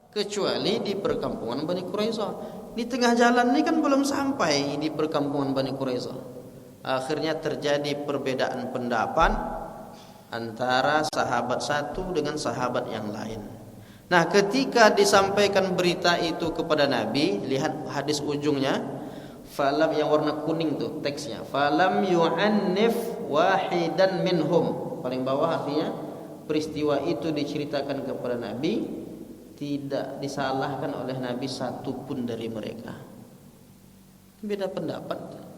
kecuali di perkampungan Bani Quraisyah. Di tengah jalan ini kan belum sampai di perkampungan Bani Quraisyah. Akhirnya terjadi perbedaan pendapat antara sahabat satu dengan sahabat yang lain. Nah, ketika disampaikan berita itu kepada Nabi, lihat hadis ujungnya, falam, yang warna kuning tuh teksnya, falam yu'annif wahidan minhum. Paling bawah artinya peristiwa itu diceritakan kepada Nabi, tidak disalahkan oleh Nabi satu pun dari mereka. Beda pendapat.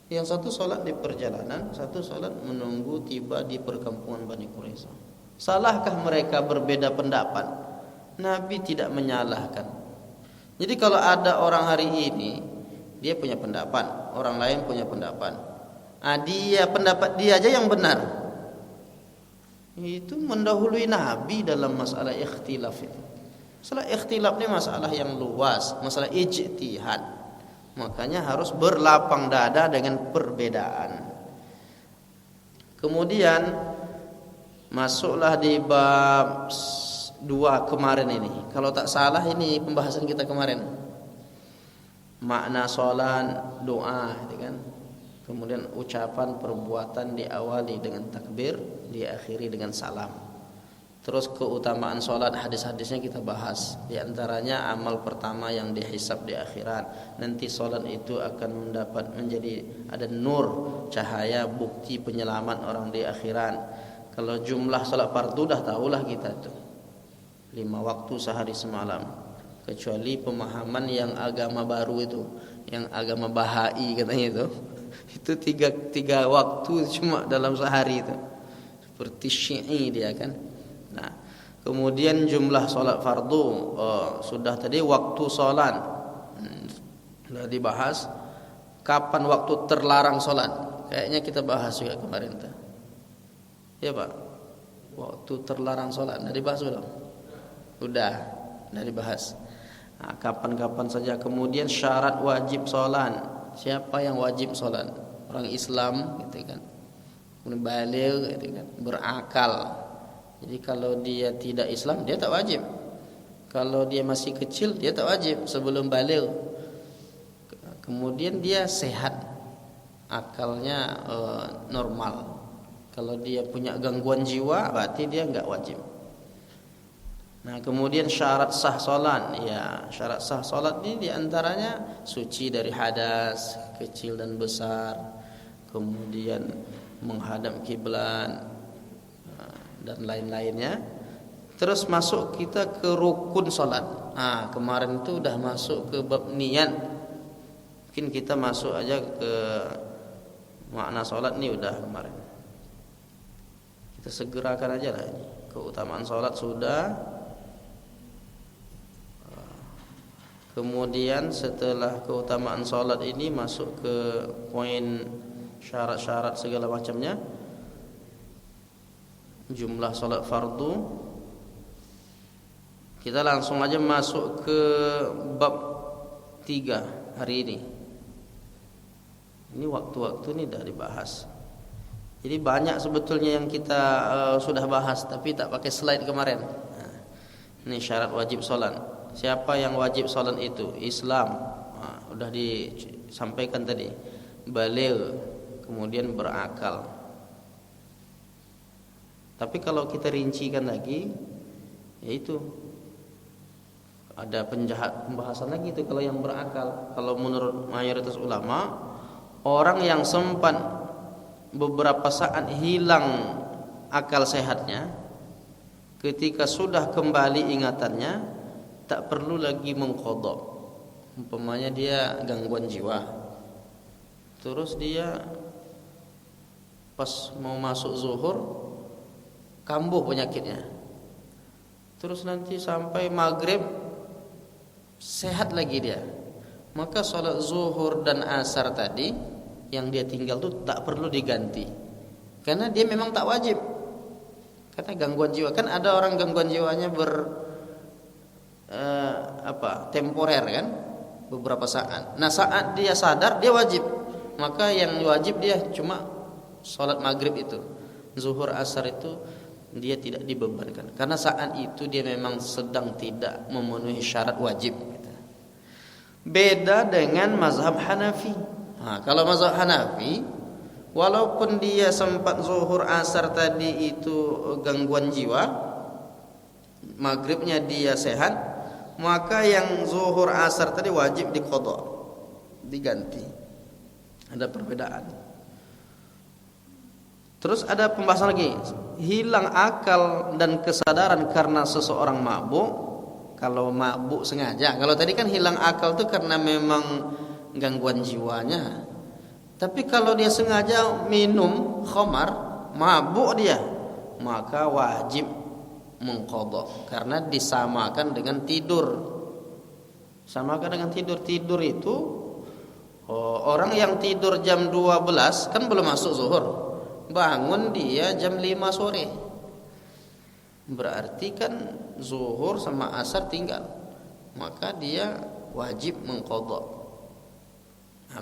Yang satu sholat di perjalanan, satu sholat menunggu tiba di perkampungan Bani Quraisyah. Salahkah mereka berbeda pendapat? Nabi tidak menyalahkan. Jadi kalau ada orang hari ini, dia punya pendapat, orang lain punya pendapat, pendapat dia aja yang benar, itu mendahului Nabi dalam masalah ikhtilaf itu. Masalah ikhtilaf ini masalah yang luas, masalah ijtihad. Makanya harus berlapang dada dengan perbedaan. Kemudian masuklah di bab 2 kemarin ini. Kalau tak salah ini pembahasan kita kemarin. Makna salat, doa, gitu kan. Kemudian ucapan, perbuatan diawali dengan takbir, diakhiri dengan salam. Terus keutamaan salat, hadis-hadisnya kita bahas. Di antaranya amal pertama yang dihisab di akhirat. Nanti salat itu akan menjadi ada nur, cahaya, bukti penyelamat orang di akhirat. Kalau jumlah salat fardu dah tahulah kita tuh. 5 waktu sehari semalam. Kecuali pemahaman yang agama baru itu, yang agama Bahai katanya itu. Itu tiga waktu cuma dalam sehari itu. Seperti Syi'i dia kan. Nah, kemudian jumlah solat fardu sudah tadi, waktu solat sudah dibahas. Kapan waktu terlarang solat? Kayaknya kita bahas juga kemarin tuh. Ya Pak, waktu terlarang solat sudah dibahas belum? Sudah dibahas. Nah, kapan-kapan saja. Kemudian syarat wajib solat. Siapa yang wajib solat? Orang Islam, gitu kan. Kemudian baligh, gitu kan. Berakal. Jadi kalau dia tidak Islam, dia tak wajib. Kalau dia masih kecil, dia tak wajib sebelum baligh. Kemudian dia sehat, akalnya normal. Kalau dia punya gangguan jiwa, berarti dia enggak wajib. Nah, kemudian syarat sah salat, ya, syarat sah salat ini diantaranya suci dari hadas kecil dan besar, kemudian menghadap kiblat dan lain-lainnya. Terus masuk kita ke rukun salat. Nah, kemarin itu udah masuk ke bab niat. Mungkin kita masuk aja ke makna salat nih, udah kemarin. Kita segerakan aja lah ini. Keutamaan salat sudah. Kemudian setelah keutamaan salat ini masuk ke poin syarat-syarat segala macamnya. Jumlah salat fardu. Kita langsung aja masuk ke bab 3 hari ini. Ini waktu-waktu ini dah dibahas. Jadi banyak sebetulnya yang kita sudah bahas tapi tak pakai slide kemarin. Nah, ini syarat wajib salat. Siapa yang wajib salat itu? Islam. Nah, sudah disampaikan tadi. Baligh, kemudian berakal. Tapi kalau kita rincikan lagi, yaitu ada pembahasan lagi itu kalau yang berakal. Kalau menurut mayoritas ulama, orang yang sempat beberapa saat hilang akal sehatnya, ketika sudah kembali ingatannya, tak perlu lagi mengqadha. Umpamanya dia gangguan jiwa, terus dia pas mau masuk zuhur kambuh penyakitnya, terus nanti sampai maghrib sehat lagi dia, maka sholat zuhur dan asar tadi yang dia tinggal itu tak perlu diganti, karena dia memang tak wajib. Karena gangguan jiwa, kan ada orang gangguan jiwanya temporer kan, beberapa saat. Nah, saat dia sadar dia wajib, maka yang wajib dia cuma sholat maghrib itu, zuhur asar itu dia tidak dibebankan karena saat itu dia memang sedang tidak memenuhi syarat wajib. Beda dengan mazhab Hanafi. Kalau mazhab Hanafi, walaupun dia sempat zuhur asar tadi itu gangguan jiwa, maghribnya dia sehat, maka yang zuhur asar tadi wajib diqadha, diganti. Ada perbedaan. Terus ada pembahasan lagi, hilang akal dan kesadaran karena seseorang mabuk. Kalau mabuk sengaja, kalau tadi kan hilang akal itu karena memang gangguan jiwanya. Tapi kalau dia sengaja minum khamar, mabuk dia, maka wajib mengqadha karena disamakan dengan tidur. Samakan dengan tidur. Tidur itu orang yang tidur jam 12 kan belum masuk zuhur. Bangun dia jam 5 sore. Berarti kan zuhur sama asar tinggal. Maka dia wajib mengqadha.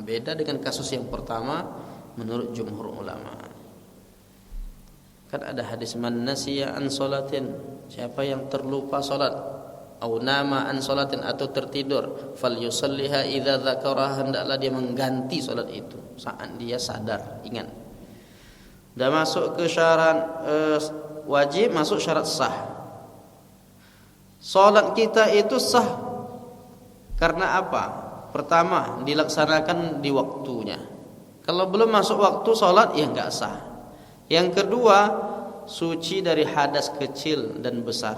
Beda dengan kasus yang pertama menurut jumhur ulama. Kan ada hadis man nasiya an salatin, siapa yang terlupa salat, au nama an salatin atau tertidur, falyusalliha idza dzakara, hendaklah dia mengganti salat itu saat dia sadar, ingat. Dah masuk ke syarat wajib, masuk syarat sah. Salat kita itu sah karena apa? Pertama, dilaksanakan di waktunya. Kalau belum masuk waktu salat ya enggak sah. Yang kedua, suci dari hadas kecil dan besar.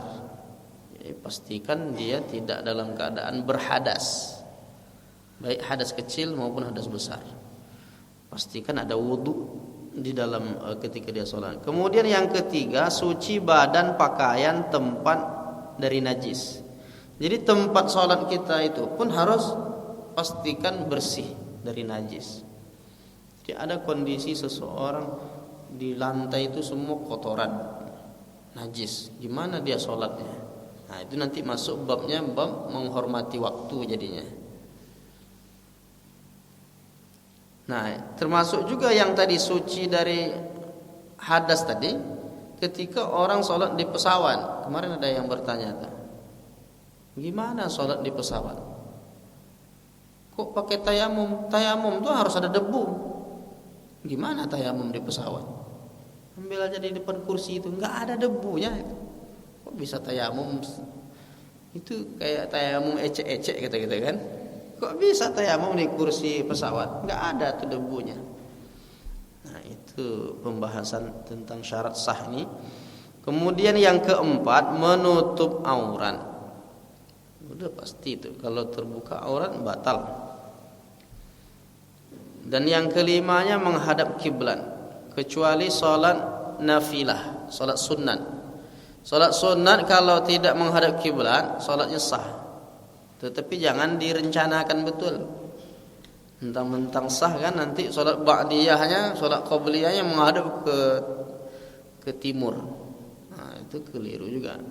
Jadi, pastikan dia tidak dalam keadaan berhadas, baik hadas kecil maupun hadas besar. Pastikan ada wudu di dalam ketika dia sholat. Kemudian yang ketiga, suci badan, pakaian, tempat dari najis. Jadi tempat sholat kita itu pun harus pastikan bersih dari najis. Jadi ada kondisi seseorang di lantai itu semua kotoran, najis, gimana dia sholatnya? Nah itu nanti masuk babnya, bab menghormati waktu jadinya. Nah, termasuk juga yang tadi suci dari hadas tadi, ketika orang sholat di pesawat. Kemarin ada yang bertanya, gimana sholat di pesawat? Kok pakai tayamum? Tayamum tuh harus ada debu. Gimana tayamum di pesawat? Ambil aja di depan kursi itu, nggak ada debunya. Kok bisa tayamum? Itu kayak tayamum ecek-ecek gitu kan? Kok bisa tayamum di kursi pesawat? Enggak ada tuh debunya. Nah, itu pembahasan tentang syarat sah ini. Kemudian yang keempat, menutup aurat. Udah pasti itu, kalau terbuka aurat batal. Dan yang kelimanya menghadap kiblat, kecuali salat nafilah, salat sunat. Salat sunat kalau tidak menghadap kiblat, salatnya sah. Tetapi jangan direncanakan betul. Mentang-mentang sah kan nanti solat ba'diyahnya, solat qabliyahnya menghadap ke timur. Nah, itu keliru juga.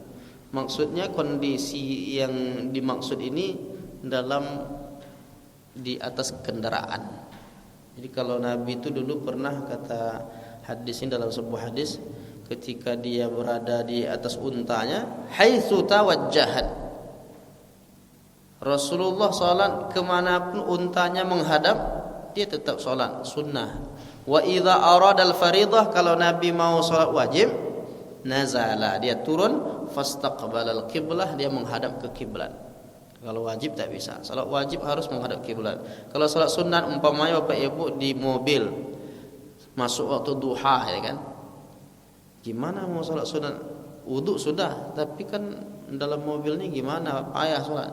Maksudnya kondisi yang dimaksud ini di atas kendaraan. Jadi kalau Nabi itu dulu pernah, kata hadis ini dalam sebuah hadis, ketika dia berada di atas untanya, haitsu tawajjahat, Rasulullah salat kemanapun untanya menghadap, dia tetap salat sunnah. Wa idza aradal faridah, kalau Nabi mau salat wajib, nazala, dia turun, fastaqbalal qiblah, dia menghadap ke kiblat. Kalau wajib tak bisa. Salat wajib harus menghadap kiblat. Kalau salat sunat, umpamanya Bapak Ibu di mobil masuk waktu duha, ya kan? Gimana mau salat sunat? Wudu sudah, tapi kan dalam mobil ini gimana? Payah salat.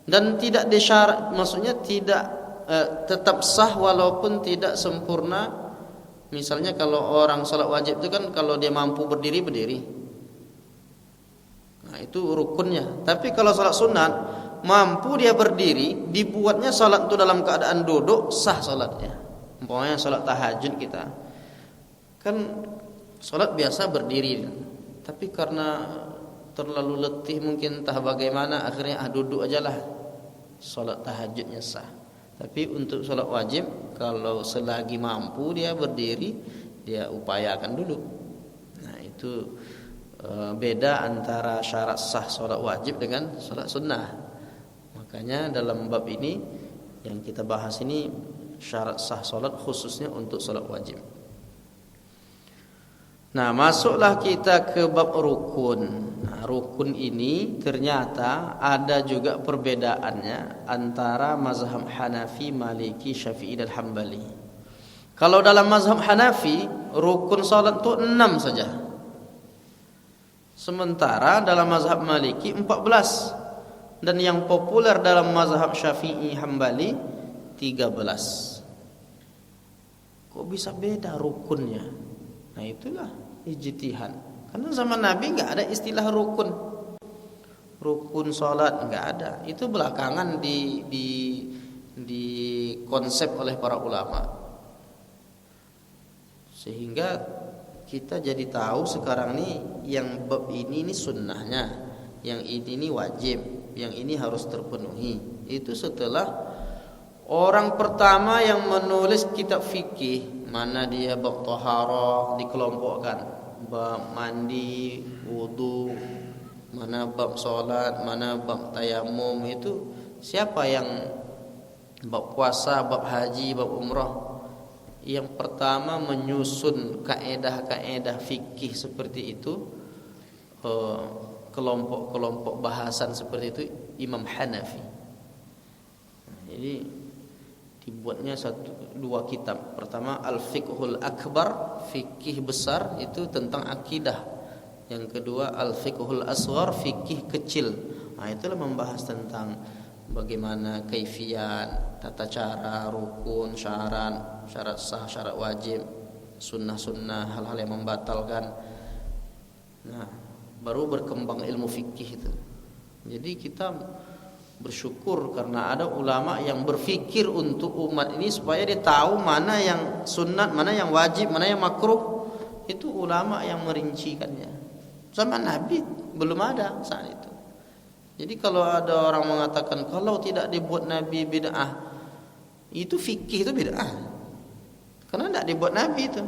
Dan tidak disyarat, maksudnya tidak tetap sah walaupun tidak sempurna. Misalnya kalau orang salat wajib itu kan kalau dia mampu berdiri. Nah, itu rukunnya. Tapi kalau salat sunat, mampu dia berdiri, dibuatnya salat itu dalam keadaan duduk, sah salatnya. Umpamanya salat tahajud kita, kan salat biasa berdiri, tapi karena terlalu letih mungkin entah bagaimana, akhirnya duduk ajalah, salat tahajudnya sah. Tapi untuk salat wajib, kalau selagi mampu dia berdiri, dia upayakan dulu. Nah itu beda antara syarat sah salat wajib dengan salat sunnah. Makanya dalam bab ini yang kita bahas ini syarat sah salat khususnya untuk salat wajib. Nah, masuklah kita ke bab rukun. Nah, rukun ini ternyata ada juga perbedaannya antara mazhab Hanafi, Maliki, Syafi'i dan Hambali. Kalau dalam mazhab Hanafi, rukun salat itu 6 saja. Sementara dalam mazhab Maliki 14. Dan yang populer dalam mazhab Syafi'i, Hambali 13. Kok bisa beda rukunnya? Nah, itulah ijtihad. Karena zaman Nabi enggak ada istilah rukun. Rukun salat enggak ada. Itu belakangan di konsep oleh para ulama. Sehingga kita jadi tahu sekarang nih yang bab ini sunnahnya, yang ini wajib, yang ini harus terpenuhi. Itu setelah orang pertama yang menulis kitab fikih, mana dia bab taharah dikelompokkan, bab mandi, wudu, mana bab salat, mana bab tayamum. Itu siapa yang bab puasa, bab haji, bab umrah, yang pertama menyusun kaedah-kaedah fikih seperti itu, kelompok-kelompok bahasan seperti itu, Imam Hanafi. Jadi dibuatnya dua kitab. Pertama Al-Fiqhul Akbar, fikih besar itu tentang akidah. Yang kedua Al-Fiqhul Asghar, fikih kecil. Nah, itulah membahas tentang bagaimana kaifiyat, tata cara, rukun, syarat sah, syarat wajib, sunnah-sunnah, hal-hal yang membatalkan. Nah, baru berkembang ilmu fikih itu. Jadi kita bersyukur karena ada ulama yang berfikir untuk umat ini supaya dia tahu mana yang sunnat, mana yang wajib, mana yang makruh. Itu ulama yang merincikannya. Zaman Nabi belum ada saat itu. Jadi kalau ada orang mengatakan kalau tidak dibuat Nabi bid'ah, itu fikih itu bid'ah. Karena tidak dibuat Nabi itu.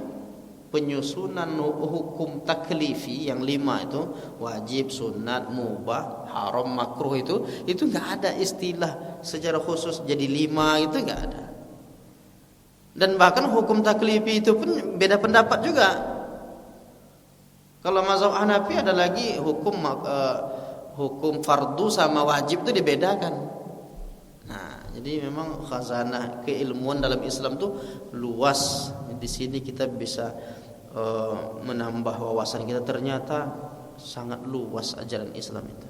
Penyusunan hukum taklifi yang 5 itu, wajib, sunat, mubah, haram, makruh, itu enggak ada istilah secara khusus jadi 5, itu enggak ada. Dan bahkan hukum taklifi itu pun beda pendapat juga. Kalau mazhab Hanafi ada lagi hukum fardu sama wajib itu dibedakan. Nah, jadi memang khazanah keilmuan dalam Islam itu luas. Di sini kita bisa menambah wawasan kita, ternyata sangat luas ajaran Islam itu.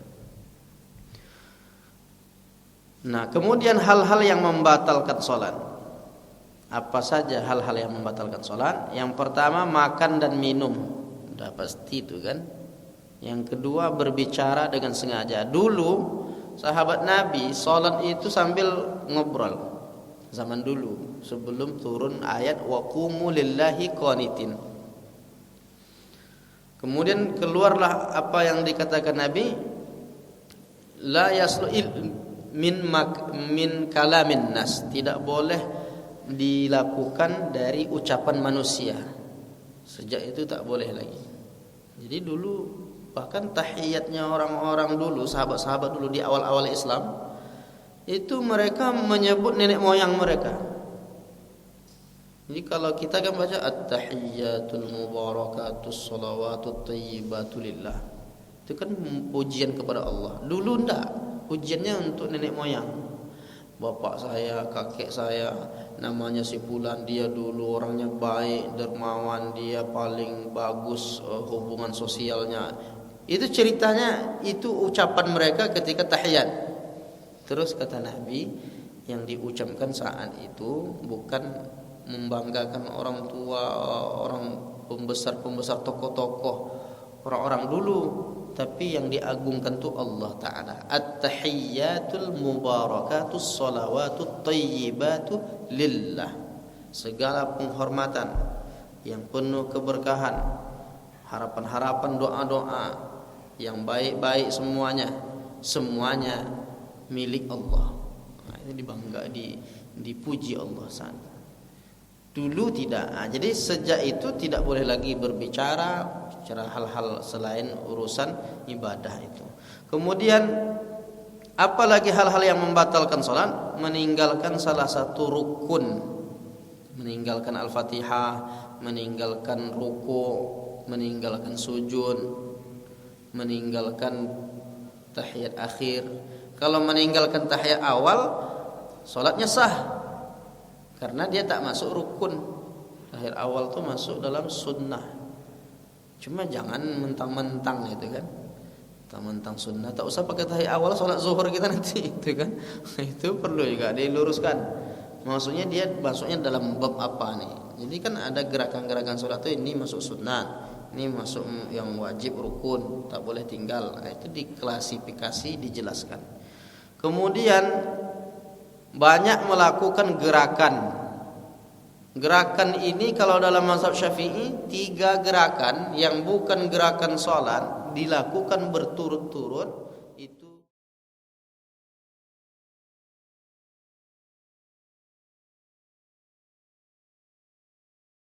Nah, kemudian hal-hal yang membatalkan sholat. Apa saja hal-hal yang membatalkan sholat? Yang pertama makan dan minum, udah pasti itu kan. Yang kedua berbicara dengan sengaja. Dulu sahabat Nabi sholat itu sambil ngobrol. Zaman dulu sebelum turun ayat wa qumu lillahi qanitin. Kemudian keluarlah apa yang dikatakan Nabi, la yaslu min kalamin nas, tidak boleh dilakukan dari ucapan manusia. Sejak itu tak boleh lagi. Jadi dulu bahkan tahiyatnya orang-orang dulu, sahabat-sahabat dulu di awal-awal Islam, itu mereka menyebut nenek moyang mereka. Jadi kalau kita kan baca at-tahiyyatul mubarakatus shalawatut thayyibatu lillah, itu kan pujian kepada Allah. Dulu enggak, pujiannya untuk nenek moyang. Bapak saya, kakek saya namanya si fulan, dia dulu orangnya baik, dermawan, dia paling bagus hubungan sosialnya. Itu ceritanya, itu ucapan mereka ketika tahiyat. Terus kata Nabi, yang diucapkan saat itu bukan membanggakan orang tua, orang pembesar-pembesar, tokoh-tokoh, orang-orang dulu, tapi yang diagungkan itu Allah Ta'ala. At-tahiyyatul mubarakatus salawatut tayyibatu lillah. Segala penghormatan yang penuh keberkahan, harapan-harapan, doa-doa yang baik-baik, semuanya milik Allah. Nah, ini dibangga, dipuji Allah sana. Dulu tidak. Jadi sejak itu tidak boleh lagi berbicara hal-hal selain urusan ibadah itu. Kemudian apalagi hal-hal yang membatalkan salat, meninggalkan salah satu rukun, meninggalkan Al-Fatihah, meninggalkan ruku', meninggalkan sujud, meninggalkan tahiyat akhir. Kalau meninggalkan tahiyat awal, salatnya sah karena dia tak masuk rukun. Tahiyat awal tu masuk dalam sunnah. Cuma jangan mentang-mentang itu kan. Mentang-mentang sunnah, tak usah pakai tahiyat awal salat zuhur kita nanti itu kan. Itu perlu juga diluruskan. Maksudnya dia masuknya dalam bab apa nih? Jadi kan ada gerakan-gerakan salat tu, ini masuk sunnah, ini masuk yang wajib rukun, tak boleh tinggal. Nah, itu diklasifikasi, dijelaskan. Kemudian banyak melakukan gerakan. Gerakan ini kalau dalam mazhab Syafi'i 3 gerakan yang bukan gerakan salat dilakukan berturut-turut